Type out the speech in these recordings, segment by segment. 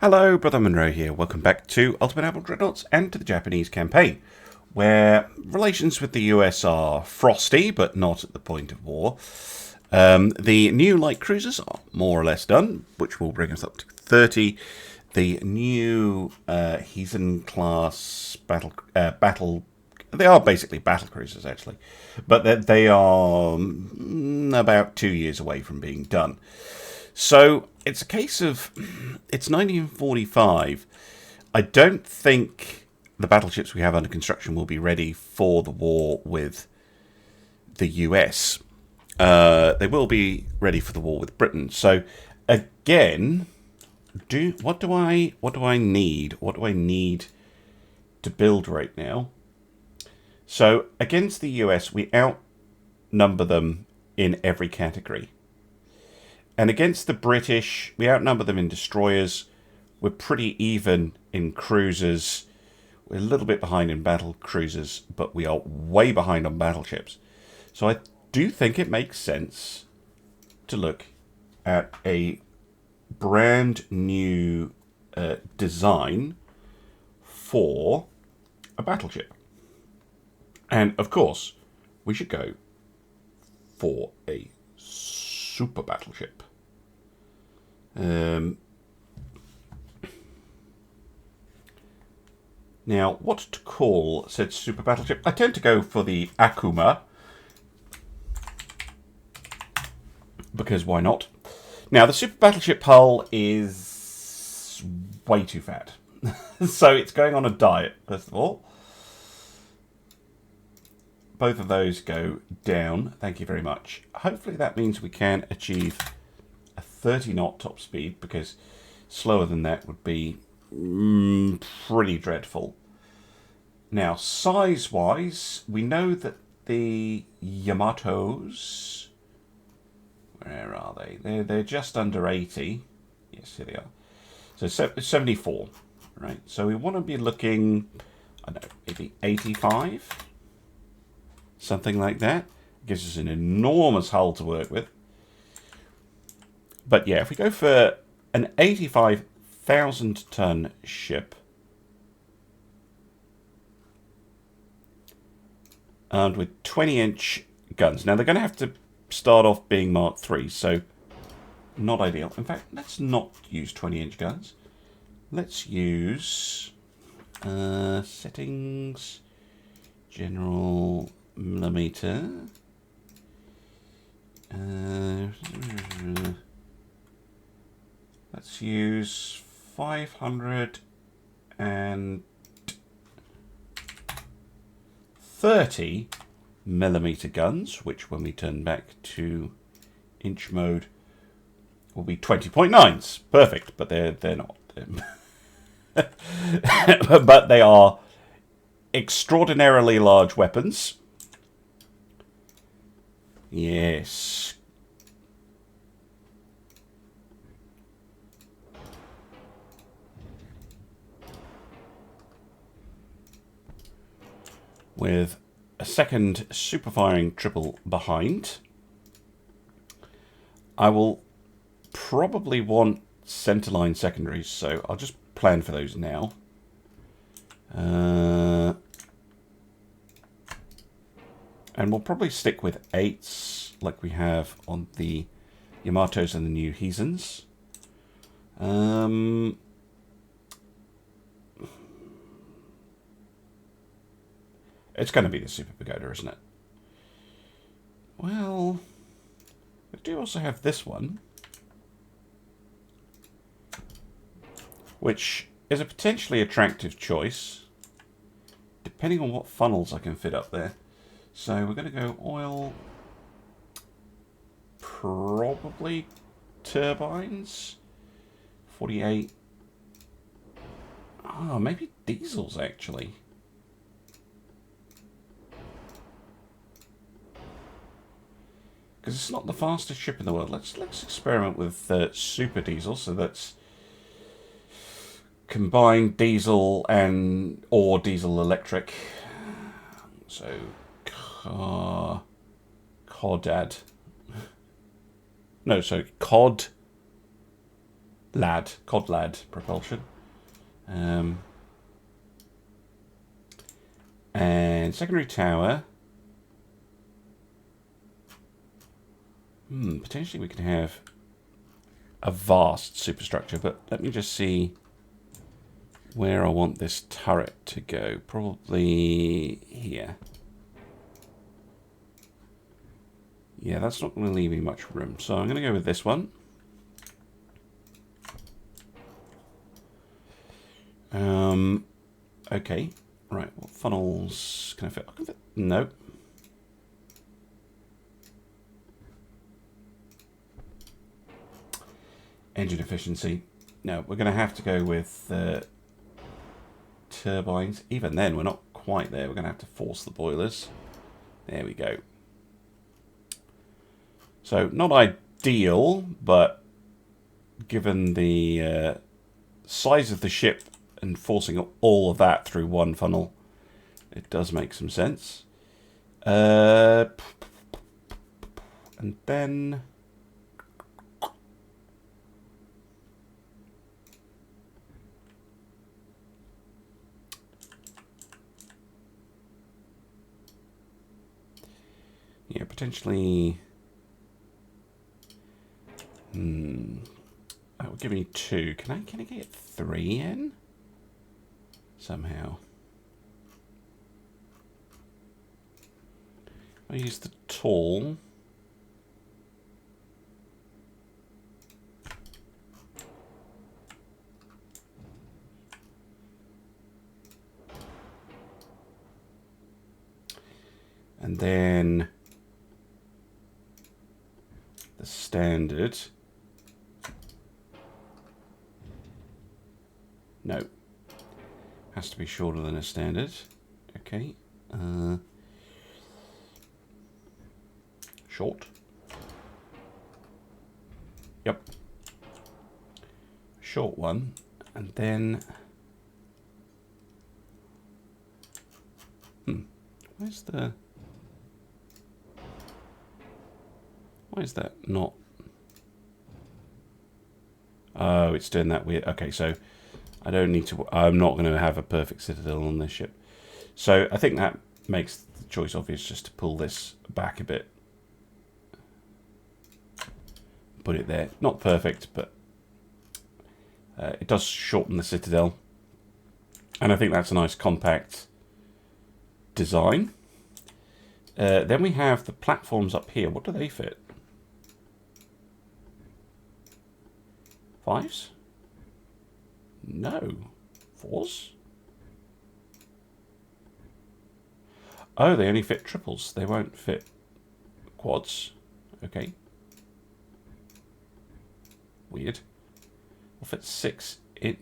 Hello, Brother Monroe here. Welcome back to Ultimate Naval Dreadnoughts and to the Japanese campaign, where relations with the US are frosty, but not at the point of war. The new light cruisers are more or less done, which will bring us up to 30. The new Heathen class battle. They are basically battle cruisers, actually, but they are about 2 years away from being done. So it's a case of, it's 1945. I don't think the battleships we have under construction will be ready for the war with the US. They will be ready for the war with Britain. So again, what do I need? What do I need to build right now? So against the US, we outnumber them in every category. And against the British, we outnumber them in destroyers. We're pretty even in cruisers. We're a little bit behind in battle cruisers, but we are way behind on battleships. So I do think it makes sense to look at a brand new design for a battleship. And of course, we should go for a super battleship. Now, what to call said super battleship? I tend to go for the Akuma, because why not? Now, the super battleship hull is way too fat. So it's going on a diet, first of all. Both of those go down. Thank you very much. Hopefully that means we can achieve a 30 knot top speed, because slower than that would be pretty dreadful. Now, size-wise, we know that the Yamatos, where are they? They're just under 80. Yes, here they are. So 74, right? So we want to be looking, I don't know, maybe 85. Something like that. Gives us an enormous hull to work with. But yeah, if we go for an 85,000 ton ship, and with 20-inch guns. Now they're going to have to start off being Mark III, so not ideal. In fact, let's not use 20-inch guns. Let's use settings, general millimeter. Let's use 530 millimeter guns, which when we turn back to inch mode will be 20.9s. Perfect, but they're not. But they are extraordinarily large weapons. Yes. With a second super firing triple behind. I will probably want centerline secondaries, so I'll just plan for those now. And we'll probably stick with 8s like we have on the Yamatos and the new Heathens. It's going to be the Super Pagoda, isn't it? Well, we do also have this one, which is a potentially attractive choice, depending on what funnels I can fit up there. So we're going to go oil, probably turbines, 48. Oh, maybe diesels actually. Because it's not the fastest ship in the world. Let's experiment with super diesel. So that's combined diesel or diesel electric. So CODAD. No, so COD cod lad propulsion. And secondary tower. Potentially we could have a vast superstructure, but let me just see where I want this turret to go. Probably here. Yeah, that's not going to leave me much room. So I'm going to go with this one. Okay. Right, what funnels can I fit? I can fit. No. Engine efficiency. No, we're going to have to go with turbines. Even then, we're not quite there. We're going to have to force the boilers. There we go. So, not ideal, but given the size of the ship and forcing all of that through one funnel, it does make some sense. And then... yeah, potentially... that would give me 2. Can I get 3 in? Somehow. I use the tall. And then the standard. No. Has to be shorter than a standard. Okay. Short. Yep. Short one. And then... where's the... why is that not... oh, it's doing that weird... okay, so... I don't need to... I'm not going to have a perfect citadel on this ship. So I think that makes the choice obvious, just to pull this back a bit. Put it there. Not perfect, but it does shorten the citadel. And I think that's a nice compact design. Then we have the platforms up here. What do they fit? 5s? No. 4s? Oh, they only fit triples. They won't fit quads. Okay. Weird. We'll fit 6 in...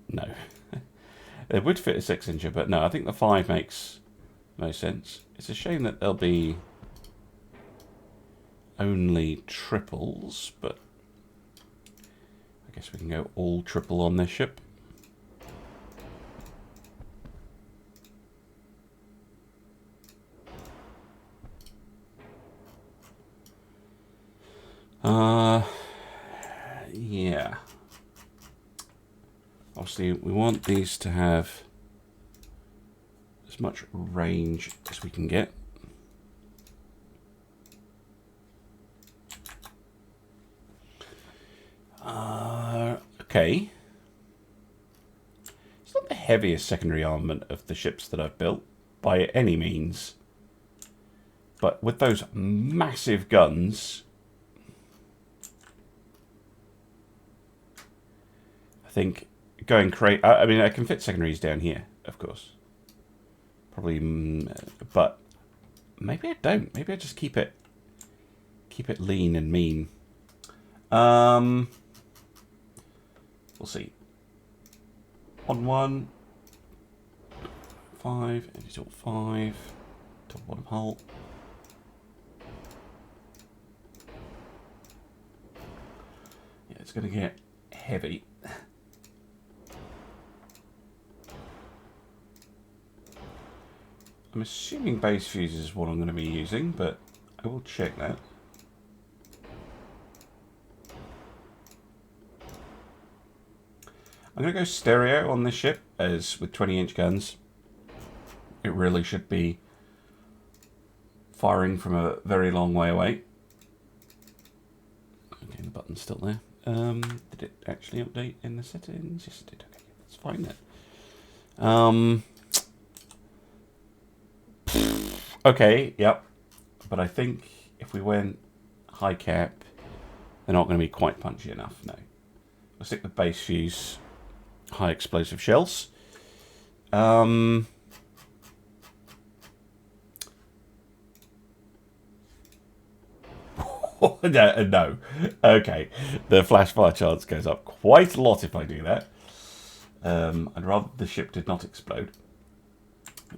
no. It would fit a 6-incher, but no, I think the 5 makes no sense. It's a shame that there'll be only triples, but I guess we can go all triple on this ship. Yeah. Obviously, we want these to have as much range as we can get. Okay. It's not the heaviest secondary armament of the ships that I've built, by any means. But with those massive guns, I think going crazy... I mean, I can fit secondaries down here, of course. Probably, but maybe I don't. Maybe I just keep it lean and mean. We'll see. On 1, 5, editor 5, top bottom hull. Yeah, it's going to get heavy. I'm assuming base fuses is what I'm going to be using, but I will check that. I'm going to go stereo on this ship, as with 20-inch guns. It really should be firing from a very long way away. Okay, the button's still there. Did it actually update in the settings? Yes, it did. Okay, that's fine then. Okay, yep. But I think if we went high cap, they're not going to be quite punchy enough, no. We'll stick with base fuse, high explosive shells. No. Okay. The flash fire chance goes up quite a lot if I do that. I'd rather the ship did not explode.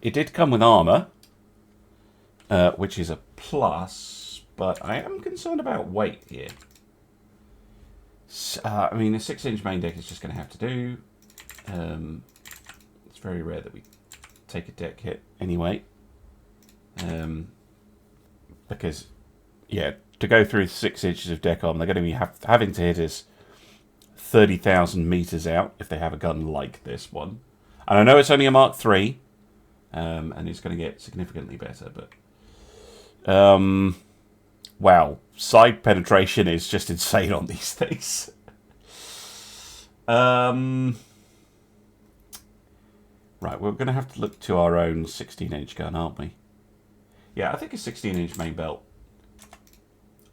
It did come with armor, which is a plus, but I am concerned about weight here. I mean, a 6-inch main deck is just going to have to do. It's very rare that we take a deck hit anyway. Because, yeah, to go through 6 inches of deck armor, they're going to be having to hit us 30,000 meters out if they have a gun like this one. And I know it's only a Mark III, and it's going to get significantly better, but wow, side penetration is just insane on these things. Right, we're going to have to look to our own 16-inch gun, aren't we? Yeah, I think a 16-inch main belt.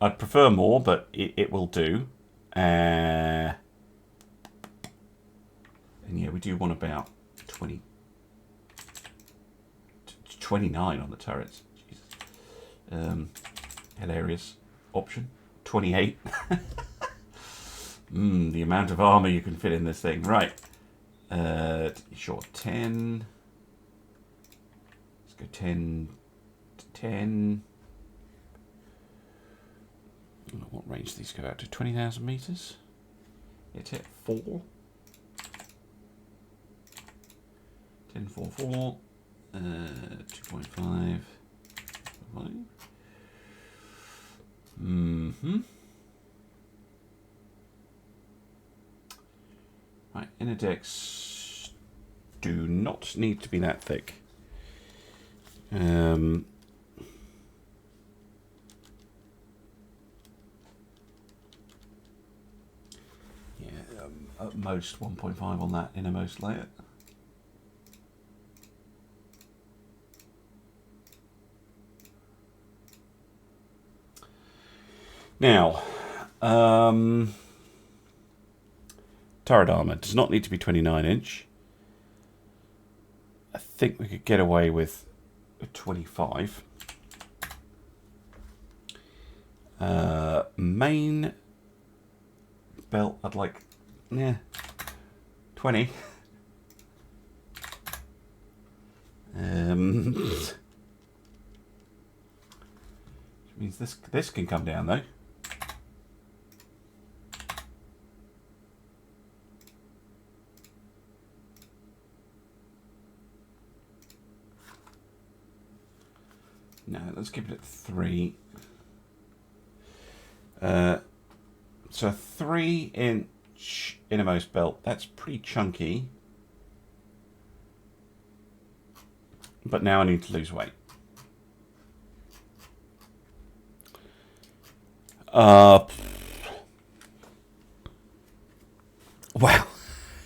I'd prefer more, but it will do. And yeah, we do want about 29 on the turrets. Jesus. Hilarious option. 28. The amount of armor you can fit in this thing. Right. Sure, 10. Let's go 10 to 10. I don't know what range these go out to. 20,000 meters. It's hit 4. 10, 4, 4. 2.5. Right, inner decks do not need to be that thick. Yeah, at most 1.5 on that innermost layer. Now, turret armor does not need to be 29-inch. I think we could get away with a 25. Main belt, I'd like, 20. Which means this can come down though. No, let's keep it at 3. So a 3-inch innermost belt, that's pretty chunky. But now I need to lose weight. Wow.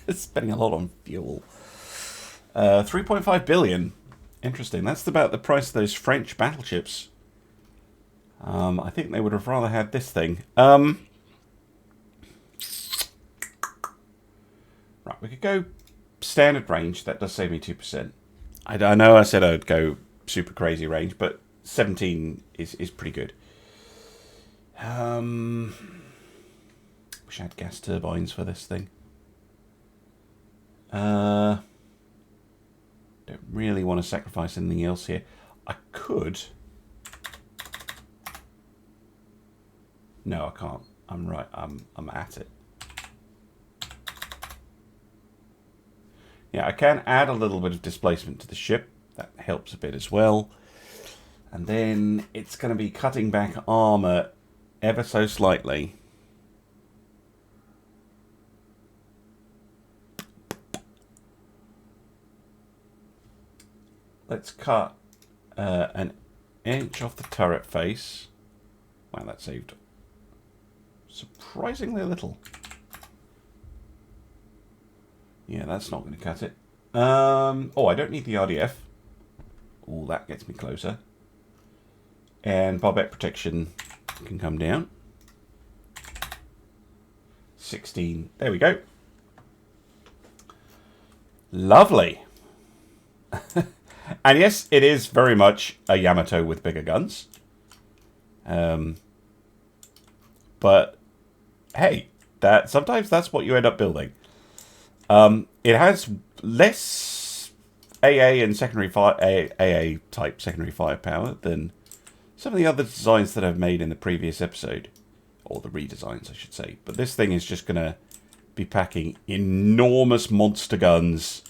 It's spending a lot on fuel. 3.5 billion. Interesting. That's about the price of those French battleships. I think they would have rather had this thing. Right, we could go standard range. That does save me 2%. I know I said I'd go super crazy range, but 17 is pretty good. Wish I had gas turbines for this thing. Don't really want to sacrifice anything else here. I could. No, I can't. I'm right. I'm at it. Yeah, I can add a little bit of displacement to the ship. That helps a bit as well. And then it's going to be cutting back armor ever so slightly. let's cut an inch off the turret face. Wow, that saved surprisingly little. Yeah, that's not going to cut it. Oh, I don't need the RDF. Oh, that gets me closer. And barbette protection can come down. 16. There we go. Lovely. And yes, it is very much a Yamato with bigger guns. But hey, sometimes that's what you end up building. It has less AA and secondary AA type secondary firepower than some of the other designs that I've made in the previous episode, or the redesigns, I should say. But this thing is just going to be packing enormous monster guns.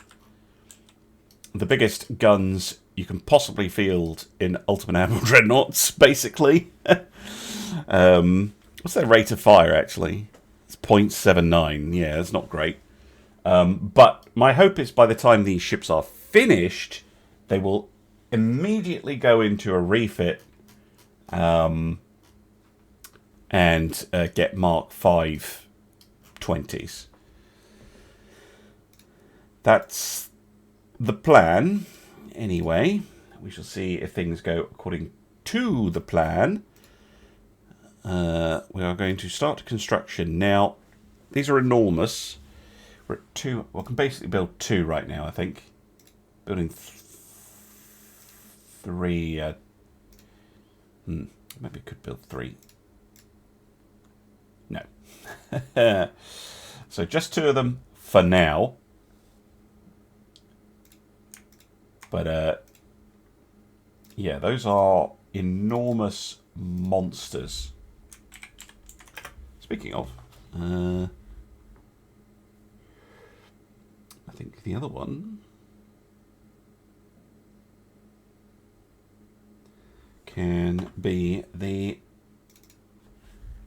The biggest guns you can possibly field in Ultimate Admiral Dreadnoughts, basically. What's their rate of fire, actually? It's 0.79. Yeah, it's not great. But my hope is by the time these ships are finished, they will immediately go into a refit and get Mark 5 20s. That's the plan. Anyway, we shall see if things go according to the plan. We are going to start construction. Now, these are enormous. We're at 2. Well, I can basically build 2 right now, I think. Building 3. Maybe I could build 3. No. So just 2 of them for now. But, yeah, those are enormous monsters. Speaking of, I think the other one can be the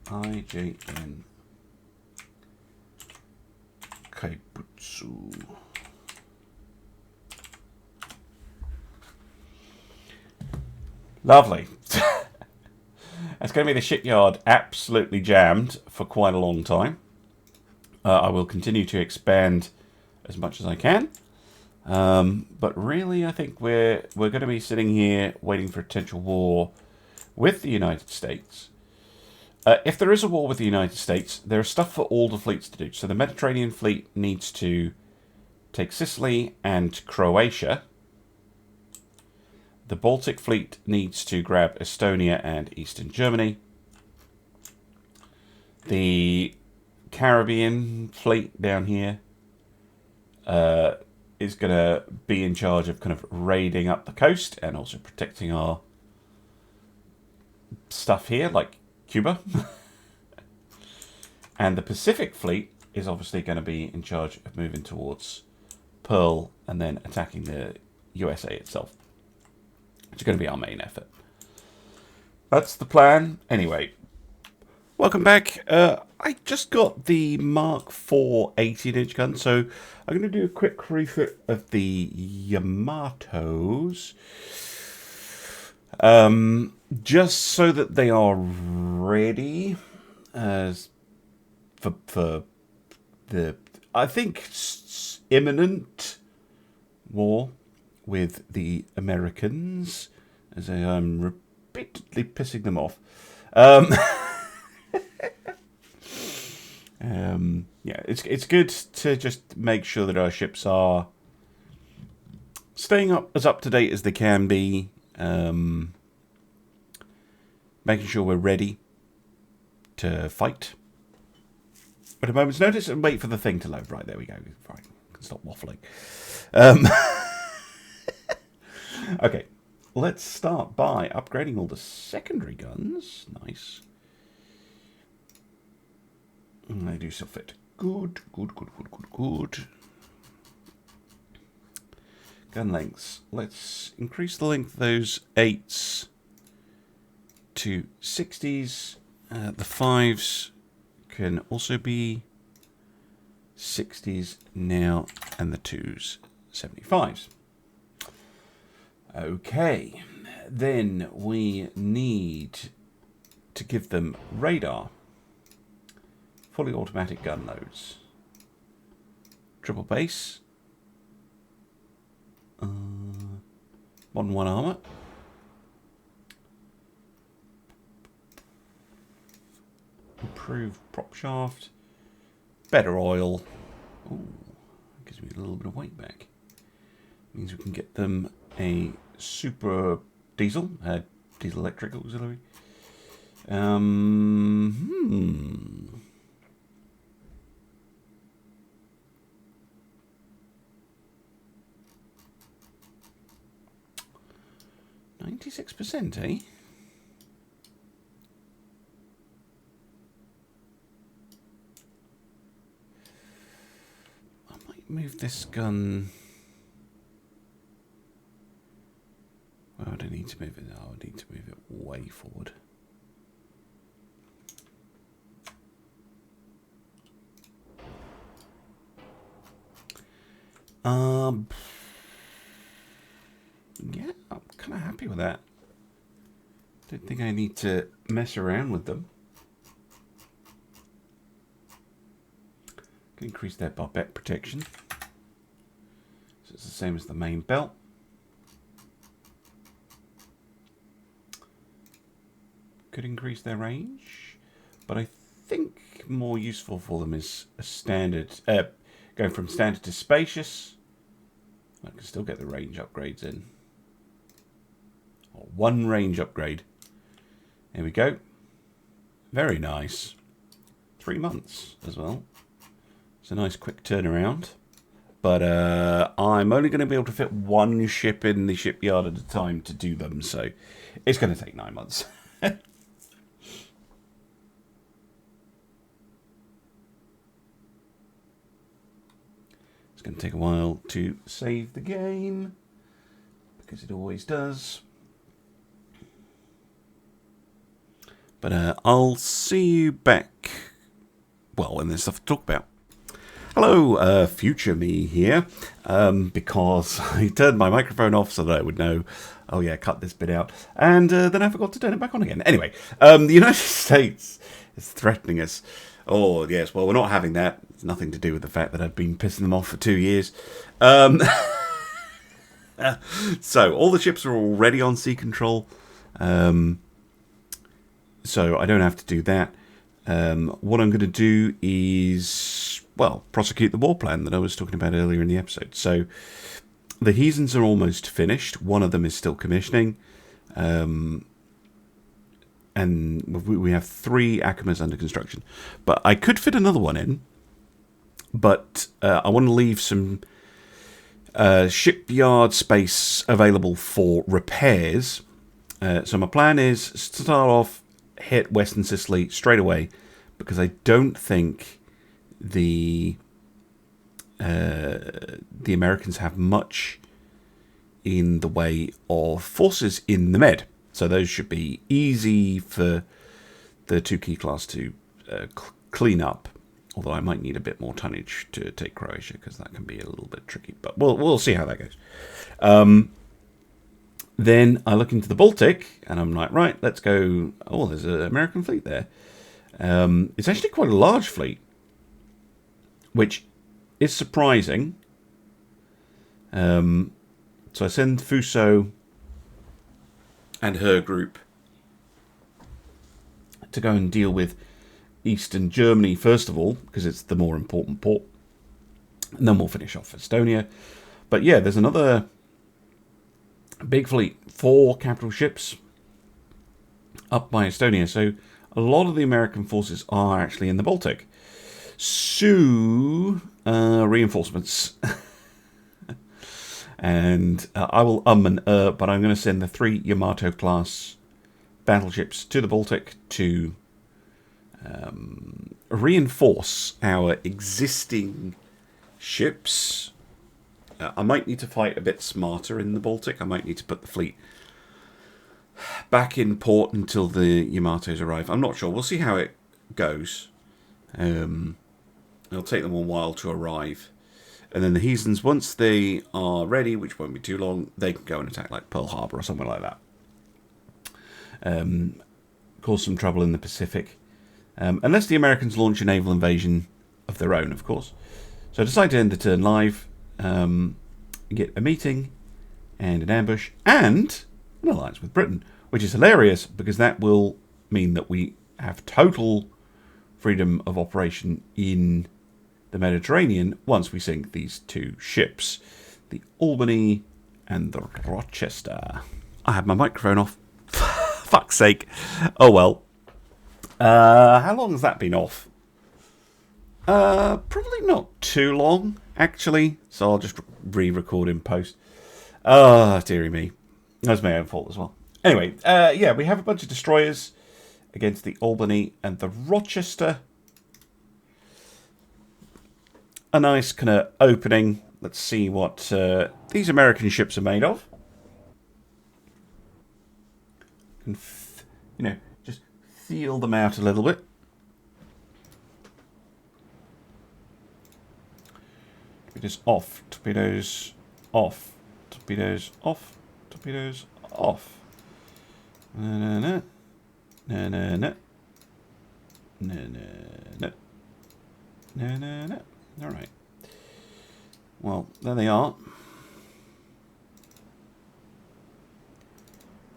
ArtsyJohnE Kaibutsu. Lovely. It's going to be the shipyard absolutely jammed for quite a long time. I will continue to expand as much as I can. But really, I think we're going to be sitting here waiting for a potential war with the United States. If there is a war with the United States, there is stuff for all the fleets to do. So the Mediterranean fleet needs to take Sicily and Croatia. The Baltic fleet needs to grab Estonia and Eastern Germany. The Caribbean fleet down here is going to be in charge of kind of raiding up the coast and also protecting our stuff here, like Cuba. And the Pacific fleet is obviously going to be in charge of moving towards Pearl and then attacking the USA itself. It's going to be our main effort. That's the plan. Anyway, welcome back. I just got the Mark IV 18-inch gun, so I'm going to do a quick refit of the Yamatos. Just so that they are ready for the, I think, imminent war with the Americans, as I am repeatedly pissing them off. Yeah, it's good to just make sure that our ships are staying up to date as they can be, making sure we're ready to fight at a moment's notice and wait for the thing to load. Right, there we go. Fine, I can stop waffling. Okay, let's start by upgrading all the secondary guns. Nice. They do still fit. Good. Gun lengths. Let's increase the length of those 8s to 60s. The 5s can also be 60s now, and the 2s 75s. Okay, then we need to give them radar, fully automatic gun loads, triple base, modern 1 armor, improved prop shaft, better oil. Ooh, gives me a little bit of weight back. Means we can get them a super diesel, diesel electric auxiliary. 96%, eh? I might move this gun. Where would I need to move it? Oh, I need to move it way forward. Yeah, I'm kind of happy with that. Don't think I need to mess around with them. Can increase their barbette protection. So it's the same as the main belt. Could increase their range, but I think more useful for them is a standard, going from standard to spacious. I can still get the range upgrades in. Or 1 range upgrade. There we go. Very nice. 3 months as well. It's a nice quick turnaround. But I'm only going to be able to fit 1 ship in the shipyard at a time to do them, so it's going to take 9 months. It's going to take a while to save the game, because it always does. But I'll see you back, well, when there's stuff to talk about. Hello, future me here, because I turned my microphone off so that I would know, oh yeah, cut this bit out, and then I forgot to turn it back on again. Anyway, the United States is threatening us. Oh, yes, well, we're not having that. It's nothing to do with the fact that I've been pissing them off for 2 years. So, all the ships are already on sea control, so I don't have to do that. What I'm going to do is, well, prosecute the war plan that I was talking about earlier in the episode. So, the Heathens are almost finished. One of them is still commissioning. And we have 3 Akamas under construction. But I could fit another one in. But I want to leave some shipyard space available for repairs. So my plan is to start off, hit Western Sicily straight away. Because I don't think the Americans have much in the way of forces in the Med. So those should be easy for the 2 key class to clean up. Although I might need a bit more tonnage to take Croatia, because that can be a little bit tricky. But we'll see how that goes. Then I look into the Baltic, and I'm like, right, let's go. Oh, there's an American fleet there. It's actually quite a large fleet, which is surprising. So I send Fuso and her group to go and deal with Eastern Germany first of all, because it's the more important port, and then we'll finish off Estonia. But yeah, there's another big fleet, 4 capital ships up by Estonia, so a lot of the American forces are actually in the Baltic. So, reinforcements. And I will and but I'm going to send the 3 Yamato-class battleships to the Baltic to reinforce our existing ships. I might need to fight a bit smarter in the Baltic. I might need to put the fleet back in port until the Yamatos arrive. I'm not sure. We'll see how it goes. It'll take them a while to arrive. And then the heathens, once they are ready, which won't be too long, they can go and attack like Pearl Harbor or somewhere like that. Cause some trouble in the Pacific. Unless the Americans launch a naval invasion of their own, of course. So I decide to end the turn live, get a meeting and an ambush and an alliance with Britain, which is hilarious because that will mean that we have total freedom of operation in the Mediterranean once we sink these two ships, the Albany and the Rochester. I had my microphone off. Fuck's sake. Oh well. How long has that been off? Probably not too long, actually. So I'll just re-record in post. Dearie me. That's my own fault as well. Anyway, yeah, we have a bunch of destroyers against the Albany and the Rochester. A nice kind of opening. Let's see what these American ships are made of. You know, just feel them out a little bit. Torpedoes off, torpedoes off, torpedoes off, torpedoes off. No, no, no. No, no, no. No, no, no. No, no, no. Alright. Well, there they are.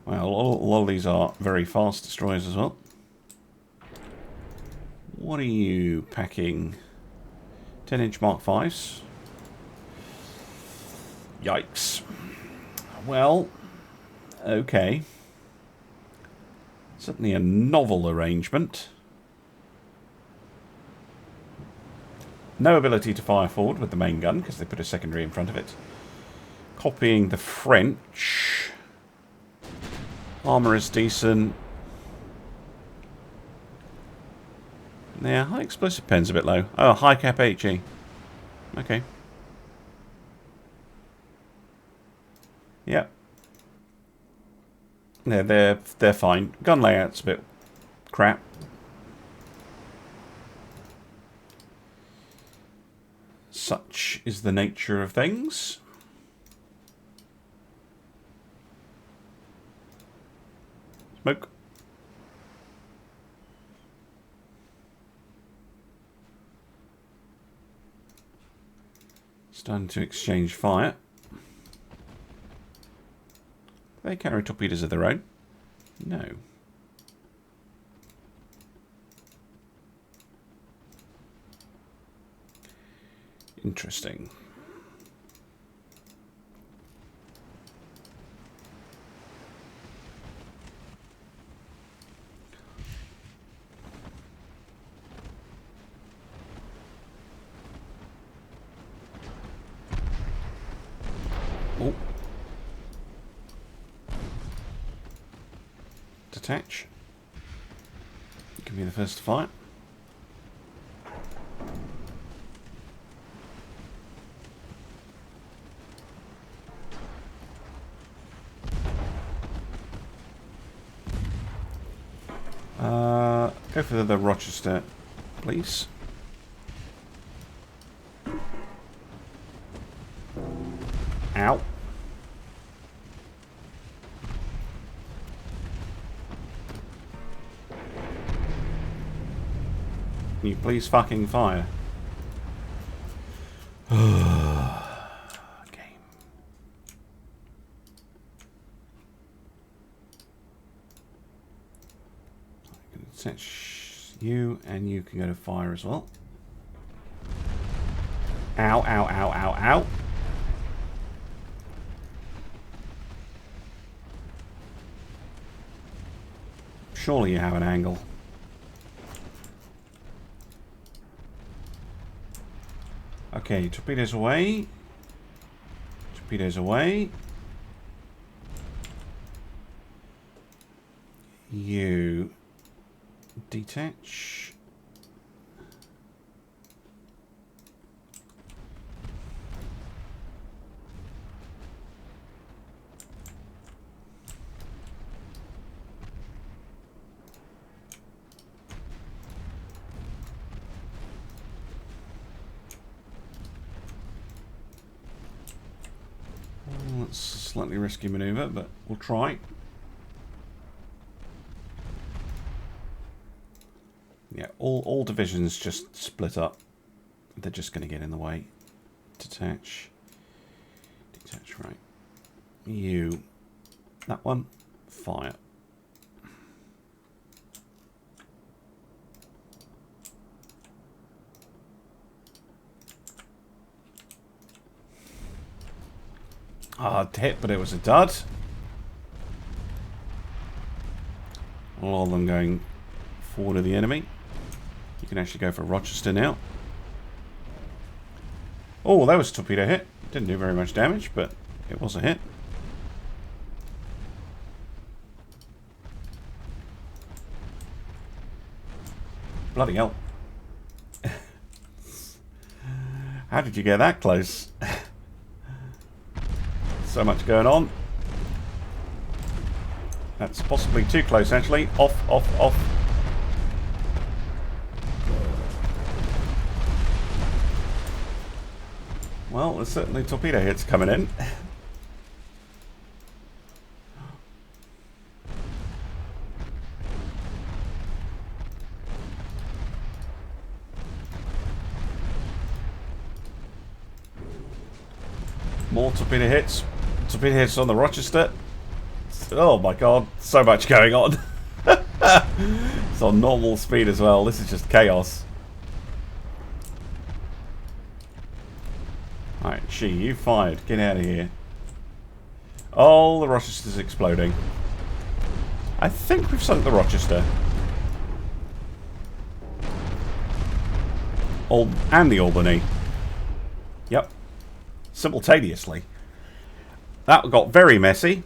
Well, a lot of these are very fast destroyers as well. What are you packing? 10-inch Mark 5s. Yikes. Well, okay. Certainly a novel arrangement. No ability to fire forward with the main gun because they put a secondary in front of it. Copying the French. Armour is decent. Yeah, high explosive pen's a bit low. Oh, high cap HE. Okay. Yep. Yeah, they're fine. Gun layout's a bit crap. Such is the nature of things. Smoke. Starting to exchange fire. They carry torpedoes of their own? No. Interesting. Oh. Detach. You can be the first to fire. Go for the Rochester, please. Ow. Can you please fucking fire? Game. I can set you, and you can go to fire as well. Ow, ow, ow, ow, ow. Surely you have an angle. Okay, torpedoes away. Torpedoes away. You detach. It's a slightly risky manoeuvre, but we'll try. Yeah, all divisions just split up. They're just going to get in the way. Detach. Detach, right. You. That one. Fire. Hard hit, but it was a dud. A lot of them going forward of the enemy. You can actually go for Rochester now. Oh, that was a torpedo hit. Didn't do very much damage, but it was a hit. Bloody hell. How did you get that close? So much going on. That's possibly too close, actually. Off, off, off. Well, there's certainly torpedo hits coming in. More torpedo hits. Torpedo hits on the Rochester. Oh my god, so much going on. It's on normal speed as well. This is just chaos. Alright, you fired. Get out of here. Oh, the Rochester's exploding. I think we've sunk the Rochester. And the Albany. Yep. Simultaneously. That got very messy.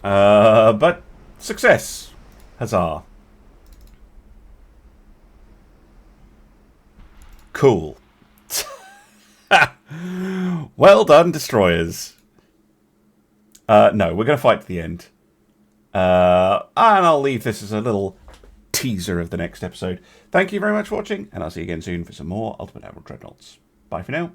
But success. Huzzah. Cool. Well done, destroyers. No, we're going to fight to the end. And I'll leave this as a little teaser of the next episode. Thank you very much for watching, and I'll see you again soon for some more Ultimate Admiral Dreadnoughts. Bye for now.